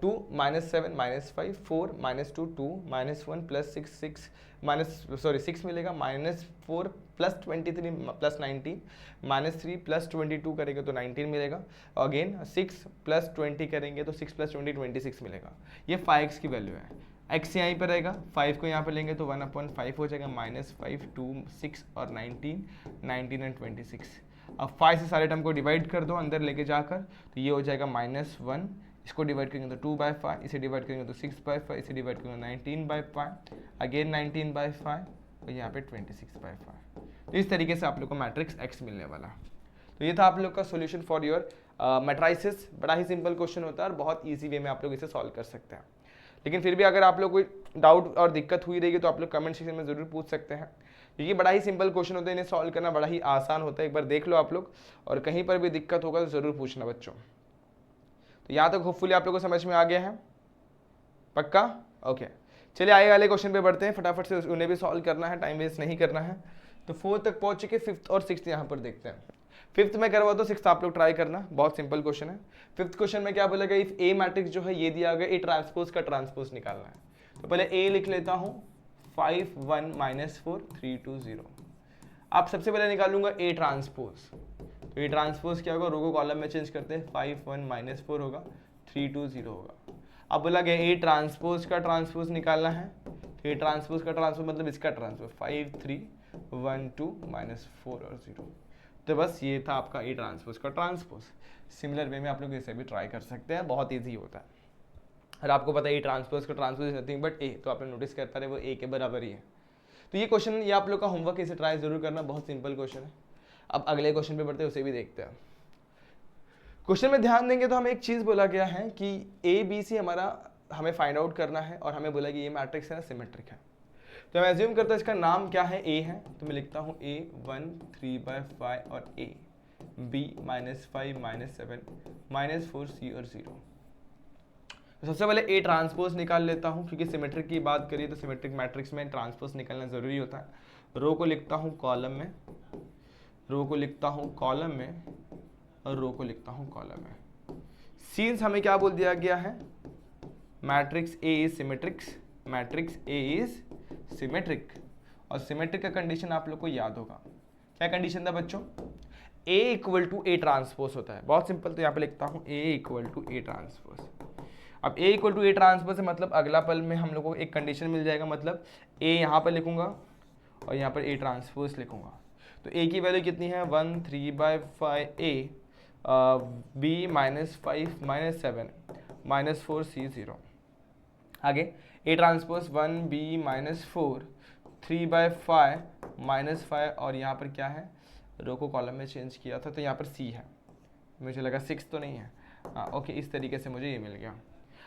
Speaker 1: 2 minus 7 minus 5, 4 minus 2 2 minus 1 plus 6 6 minus sorry 6 मिलेगा, minus 4 plus 23 plus 19, minus 3 plus 22 करेंगे तो 19 मिलेगा, अगेन 6 प्लस 20 करेंगे तो 6 प्लस 20 26 मिलेगा। ये 5x की वैल्यू है, x यहीं पर रहेगा, 5 को यहाँ पर लेंगे तो 1/5 हो जाएगा, माइनस 5 2 6 और 19 एंड 26। अब 5 से सारे टर्म को डिवाइड कर दो अंदर लेके जाकर, तो ये हो जाएगा -1, इसको डिवाइड करेंगे तो 2/5, इसे डिवाइड करेंगे तो 6/5, इसे डिवाइड करेंगे 19/5, अगेन 19/5 और यहाँ पे 26/5। तो इस तरीके से आप लोग को मैट्रिक्स x मिलने वाला। तो ये था आप लोग का सॉल्यूशन फॉर योर मैट्राइसिस। बड़ा ही सिंपल क्वेश्चन होता है और बहुत ईजी वे में आप लोग इसे सॉल्व कर सकते हैं। लेकिन फिर भी अगर आप लोग कोई डाउट और दिक्कत हुई रहेगी तो आप लोग कमेंट सेक्शन में ज़रूर पूछ सकते हैं, क्योंकि बड़ा ही सिंपल क्वेश्चन होता है, इन्हें सॉल्व करना बड़ा ही आसान होता है। एक बार देख लो आप लोग, और कहीं पर भी दिक्कत होगा तो ज़रूर पूछना बच्चों। तो यहाँ तक होपफुली आप लोग को समझ में आ गया है, पक्का? ओके, चलिए आगे वाले क्वेश्चन पे बढ़ते हैं, फटाफट से उन्हें भी सॉल्व करना है, टाइम वेस्ट नहीं करना है। तो 4 तक पहुँच चुके, 5th और 6th यहाँ पर देखते हैं। 5th में करवा दो, 6th आप लोग ट्राई करना, बहुत सिंपल क्वेश्चन है। 5th क्वेश्चन में क्या बोलेगा, इफ ए मैट्रिक्स जो है ये दिया गया, ए ट्रांसपोज का ट्रांसपोज निकालना है। तो पहले ए लिख लेता हूँ, 5 1 -4 3 2 0। आप सबसे पहले निकालूंगा ए ट्रांसपोज। तो ए ट्रांसपोज क्या होगा, रो को कॉलम में चेंज करते हैं, 5 1 -4 होगा, 3 2 0 होगा। अब बोला गया ए ट्रांसपोज का ट्रांसपोज निकालना है, तो ए ट्रांसपोज का ट्रांसपोज मतलब इसका ट्रांसपोज, 5 3 1 2 -4 और 0। तो बस ये था आपका ए ट्रांसपोज का ट्रांसपोज। सिमिलर वे में आप लोग इसे भी ट्राई कर सकते हैं, बहुत ईजी होता है। और आपको पता है ए ट्रांसपोज का ट्रांसपोज नथिंग बट ए, तो आपने नोटिस कर पा रहे वो ए के बराबर ही है। तो ये क्वेश्चन, ये आप लोग का होमवर्क, इसे ट्राई जरूर करना, बहुत सिंपल क्वेश्चन है। अब अगले क्वेश्चन पे बढ़ते हैं, उसे भी देखते हैं। क्वेश्चन में ध्यान देंगे तो हमें एक चीज बोला गया है कि ए बी सी हमारा हमें फाइंड आउट करना है और हमें बोला कि ये मैट्रिक्स है ना सिमेट्रिक है। तो मैं एज्यूम करता हूँ इसका नाम क्या है, ए है, तो मैं लिखता हूँ ए 1 3/5 और ए बी -5 -7 -4 सी और 0। तो सबसे पहले ए ट्रांसपोज निकाल लेता हूँ, क्योंकि सिमेट्रिक की बात करिए तो सिमेट्रिक मैट्रिक्स में ट्रांसपोज निकालना जरूरी होता है। रो को लिखता हूँ कॉलम में, रो को लिखता हूँ कॉलम में और रो को लिखता हूँ कॉलम में। सीन्स हमें क्या बोल दिया गया है, matrix A is symmetrics, matrix A is symmetric. और सिमेट्रिक का कंडीशन आप लोग को याद होगा, क्या कंडीशन था बच्चों, A equal to A transpose होता है। बहुत सिंपल, तो यहाँ पे लिखता हूँ A equal to A transpose. अब A equal to A transpose से मतलब अगला पल में हम लोग को एक कंडीशन मिल जाएगा, मतलब ए यहाँ पर लिखूंगा और यहाँ पर ए ट्रांसपोज लिखूंगा। तो ए की वैल्यू कितनी है 1 3/5 ए बी -5 -7 -4 सी 0। आगे ए ट्रांसपोज 1 बी -4 3/5 -5 और यहाँ पर क्या है, रो को कॉलम में चेंज किया था तो यहाँ पर सी है, मुझे लगा 6 तो नहीं है। हाँ ओके, इस तरीके से मुझे ये मिल गया।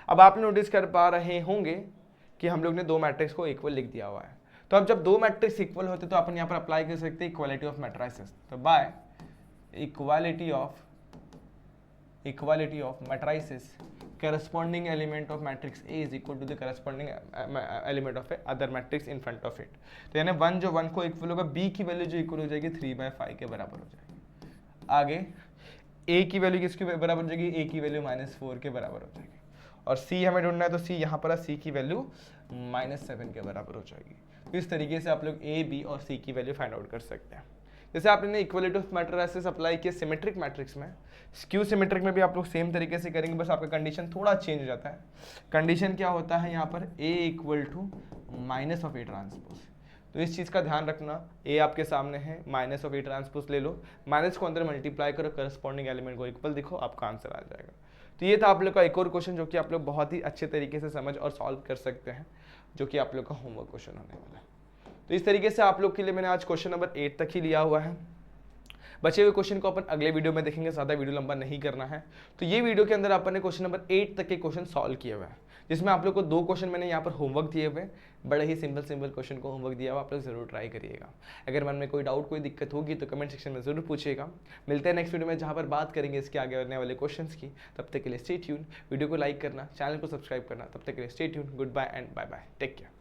Speaker 1: अब आप नोटिस कर पा रहे होंगे कि हम लोग ने दो मैट्रिक्स को इक्वल लिख दिया हुआ है। तो अब जब दो मैट्रिक्स इक्वल होते तो अपन यहाँ पर अप्लाई कर सकते हैं इक्वालिटी ऑफ मैट्रिसेस। तो by equality of matrices corresponding element of matrix A is equal to the corresponding element of other matrix in front of it। तो यानी 1 जो 1 को इक्वल होगा, B की वैल्यू जो इक्वल हो जाएगी 3/5 के बराबर हो जाएगी। आगे A की वैल्यू किसके बराबर हो जाएगी, A की वैल्यू -4 के बराबर हो जाएगी। और C हमें ढूंढना है तो C यहाँ पर C की वैल्यू -7 के बराबर हो जाएगी। तो इस तरीके से आप लोग A, B और C की वैल्यू फाइंड आउट कर सकते हैं। जैसे आपने इक्वालिटी ऑफ मैट्रिसेस अप्लाई किया सिमेट्रिक मैट्रिक्स में, स्क्यू सिमेट्रिक में भी आप लोग सेम तरीके से करेंगे, बस आपका कंडीशन थोड़ा चेंज हो जाता है। कंडीशन क्या होता है यहाँ पर, A equal to minus of A transpose. तो इस चीज़ का ध्यान रखना, A आपके सामने है, माइनस ऑफ ए ट्रांसपोज ले लो, माइनस को अंदर मल्टीप्लाई करो, करस्पॉन्डिंग एलिमेंट को इक्वल दिखो, आपका आंसर आ जाएगा। तो ये था आप लोग का एक और क्वेश्चन जो कि आप लोग बहुत ही अच्छे तरीके से समझ और सॉल्व कर सकते हैं, जो कि आप लोग का होमवर्क क्वेश्चन होने वाला है। तो इस तरीके से आप लोग के लिए मैंने आज क्वेश्चन नंबर 8 तक ही लिया हुआ है। बचे हुए क्वेश्चन को अपन अगले वीडियो में देखेंगे, ज़्यादा वीडियो लंबा नहीं करना है। तो ये वीडियो के अंदर अपन ने क्वेश्चन नंबर 8 तक के क्वेश्चन सॉल्व किए हुए हैं, जिसमें आप लोग को 2 क्वेश्चन मैंने यहाँ पर होमवर्क दिए हुए, बड़े ही सिंपल क्वेश्चन को होमवर्क दिया हुआ, आप लोग जरूर ट्राई करिएगा। अगर मन में कोई डाउट कोई दिक्कत होगी तो कमेंट सेक्शन में जरूर पूछिएगा। मिलते हैं नेक्स्ट वीडियो में, जहाँ पर बात करेंगे इसके आगे आने वाले क्वेश्चन की। तब तक के लिए स्टे ट्यून, वीडियो को लाइक करना, चैनल को सब्सक्राइब करना। तब तक के लिए stay tune, goodbye and bye bye, take care.